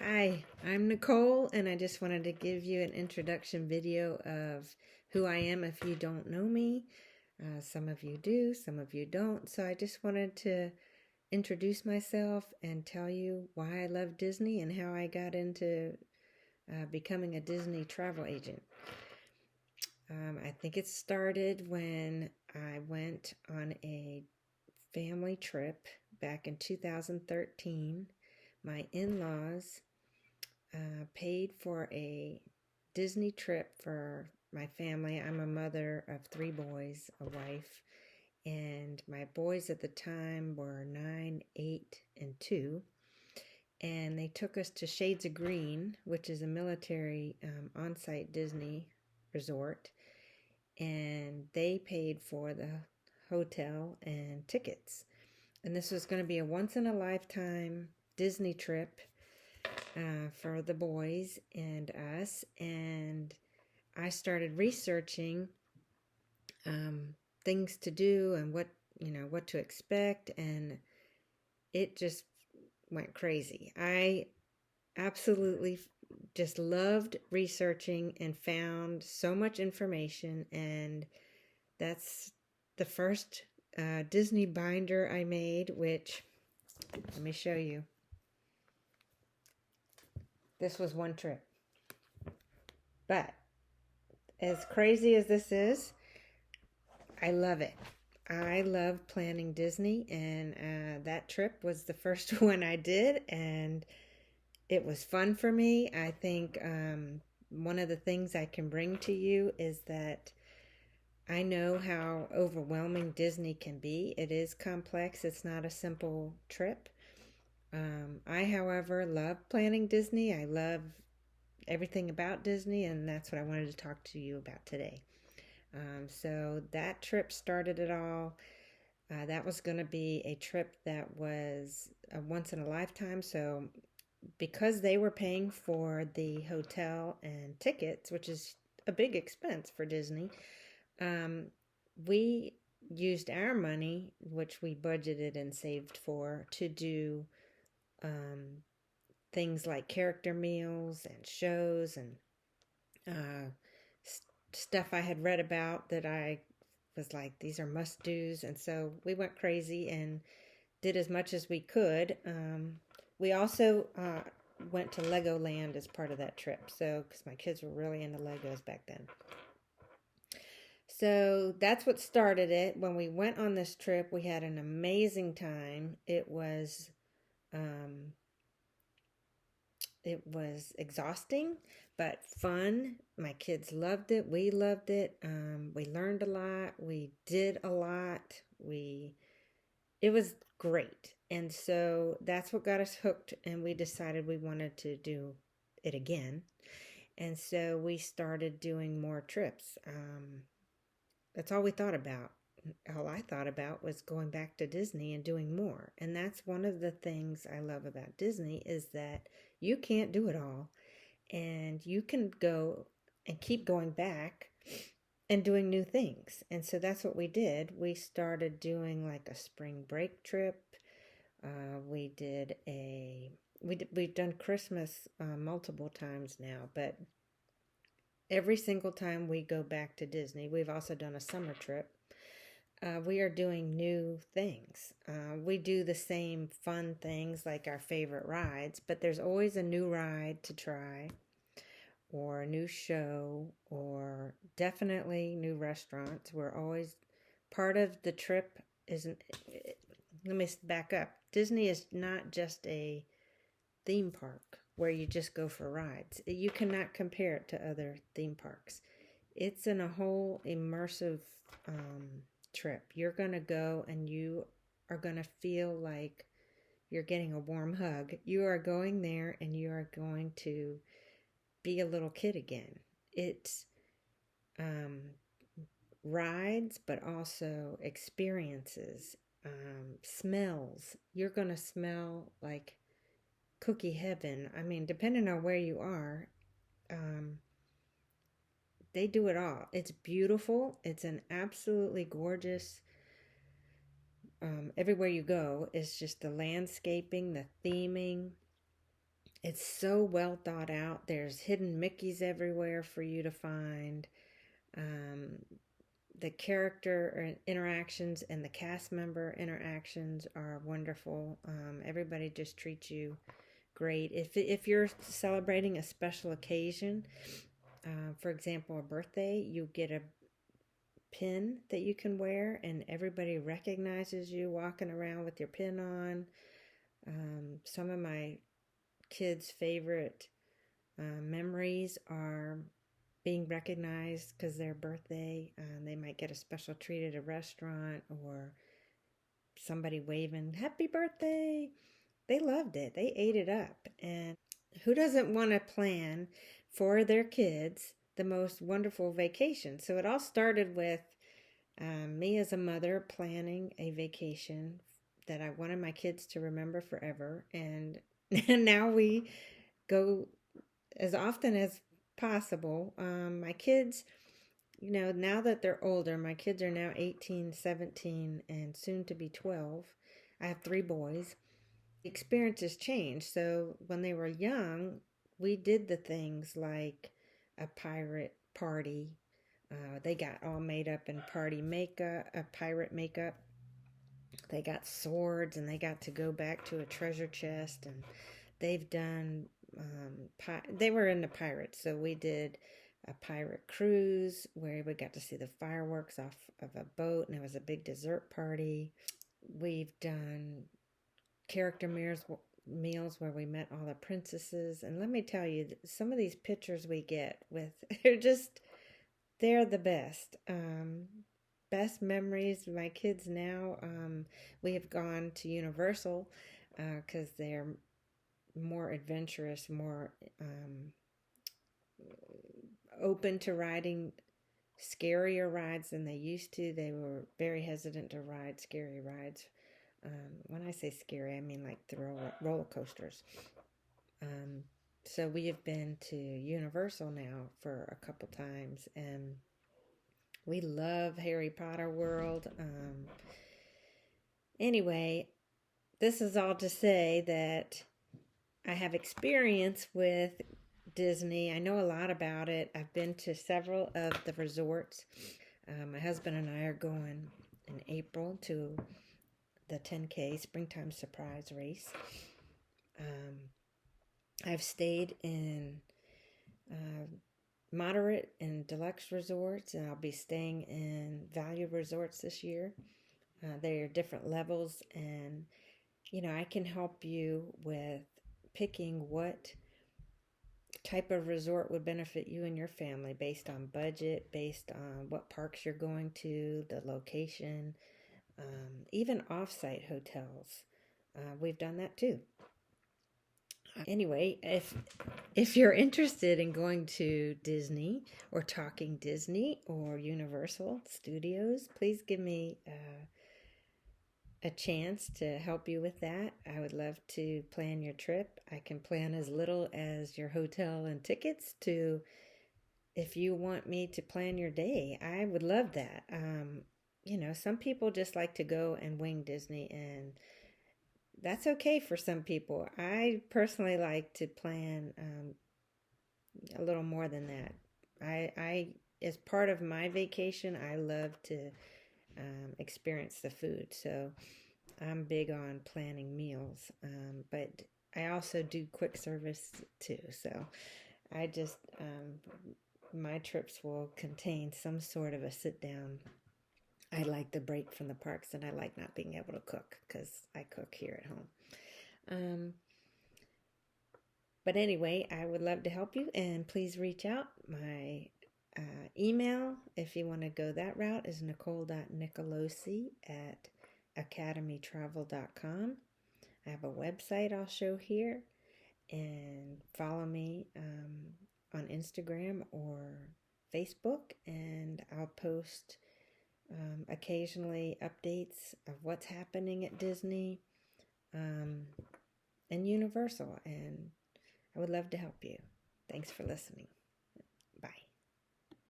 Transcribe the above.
Hi, I'm Nicole, and I just wanted to give you an introduction video of who I am if you don't know me. Some of you do, some of you don't. So I just wanted to introduce myself and tell you why I love Disney and how I got into becoming a Disney travel agent. I think it started when I went on a family trip back in 2013. My in-laws paid for a Disney trip for my family. I'm a mother of 3 boys, a wife, and my boys at the time were 9, 8, and 2. And they took us to Shades of Green, which is a military on-site Disney resort, and they paid for the hotel and tickets. And this was going to be a once-in-a-lifetime Disney trip for the boys and us, and I started researching things to do and what to expect, and it just went crazy. I absolutely just loved researching and found so much information, and that's the first Disney binder I made, which let me show you. This was one trip. But as crazy as this is, I love it. I love planning Disney, and that trip was the first one I did, and it was fun for me. I think one of the things I can bring to you is that I know how overwhelming Disney can be. It is complex. It's not a simple trip. I, however, love planning Disney. I love everything about Disney, and that's what I wanted to talk to you about today. So that trip started it all. That was going to be a trip that was a once in a lifetime. So because they were paying for the hotel and tickets, which is a big expense for Disney, we used our money, which we budgeted and saved for, to do things like character meals and shows and stuff I had read about that I was like, these are must-dos. And so we went crazy and did as much as we could. We also went to Legoland as part of that trip, so because my kids were really into Legos back then. So that's what started it. When we went on this trip, we had an amazing time. It was exhausting, but fun. My kids loved it. We loved it. We learned a lot. We did a lot. It was great. And so that's what got us hooked, and we decided we wanted to do it again. And so we started doing more trips. That's all we thought about. All I thought about was going back to Disney and doing more. And that's one of the things I love about Disney, is that you can't do it all. And you can go and keep going back and doing new things. And so that's what we did. We started doing like a spring break trip. We've done Christmas multiple times now, but every single time we go back to Disney, we've also done a summer trip. We are doing new things. We do the same fun things like our favorite rides, but there's always a new ride to try, or a new show, or definitely new restaurants. We're always part of the trip. Let me back up. Disney is not just a theme park where you just go for rides. You cannot compare it to other theme parks. It's in a whole immersive trip. You're going to go and you are going to feel like you're getting a warm hug. You are going there and you are going to be a little kid again. It's rides, but also experiences, smells. You're going to smell like cookie heaven. I mean, depending on where you are, they do it all. It's beautiful. It's an absolutely gorgeous, everywhere you go, it's just the landscaping, the theming, It's so well thought out. There's hidden Mickeys everywhere for you to find. Um, the character interactions and the cast member interactions are wonderful. Everybody just treats you great. If you're celebrating a special occasion, for example, a birthday, you get a pin that you can wear, and everybody recognizes you walking around with your pin on. Some of my kids' favorite memories are being recognized because their birthday. They might get a special treat at a restaurant, or somebody waving happy birthday. They loved it. They ate it up. And who doesn't want to plan for their kids the most wonderful vacation? So it all started with me as a mother planning a vacation that I wanted my kids to remember forever. And now we go as often as possible. My kids, now that they're older, my kids are now 18, 17, and soon to be 12. I have 3 boys. Experiences change. So when they were young, we did the things like a pirate party. They got all made up in party makeup, pirate makeup. They got swords, and they got to go back to a treasure chest, and they've done they were into pirates, so we did a pirate cruise where we got to see the fireworks off of a boat, and it was a big dessert party. We've done character meals where we met all the princesses, and let me tell you, some of these pictures we get with they're the best. Best memories. My kids now, we have gone to Universal because they're more adventurous, more open to riding scarier rides than they used to. They were very hesitant to ride scary rides. When I say scary, I mean like the roller coasters. So we have been to Universal now for a couple times, and we love Harry Potter World. Anyway, this is all to say that I have experience with Disney. I know a lot about it. I've been to several of the resorts. My husband and I are going in April to the 10K Springtime Surprise Race. I've stayed in moderate and deluxe resorts, and I'll be staying in value resorts this year. They are different levels, and I can help you with picking what type of resort would benefit you and your family based on budget, based on what parks you're going to, the location, even off-site hotels. We've done that too. Anyway, if you're interested in going to Disney or talking Disney or Universal Studios, please give me a chance to help you with that. I would love to plan your trip. I can plan as little as your hotel and tickets to if you want me to plan your day. I would love that. Some people just like to go and wing Disney, and that's okay for some people. I personally like to plan a little more than that. I as part of my vacation, I love to experience the food. So I'm big on planning meals, but I also do quick service too. So I just, my trips will contain some sort of a sit down. I like the break from the parks, and I like not being able to cook because I cook here at home. But anyway, I would love to help you, and please reach out. My email, if you want to go that route, is nicole.nicolosi@academytravel.com. I have a website I'll show here, and follow me on Instagram or Facebook, and I'll post occasionally updates of what's happening at Disney and Universal, and I would love to help you. Thanks for listening.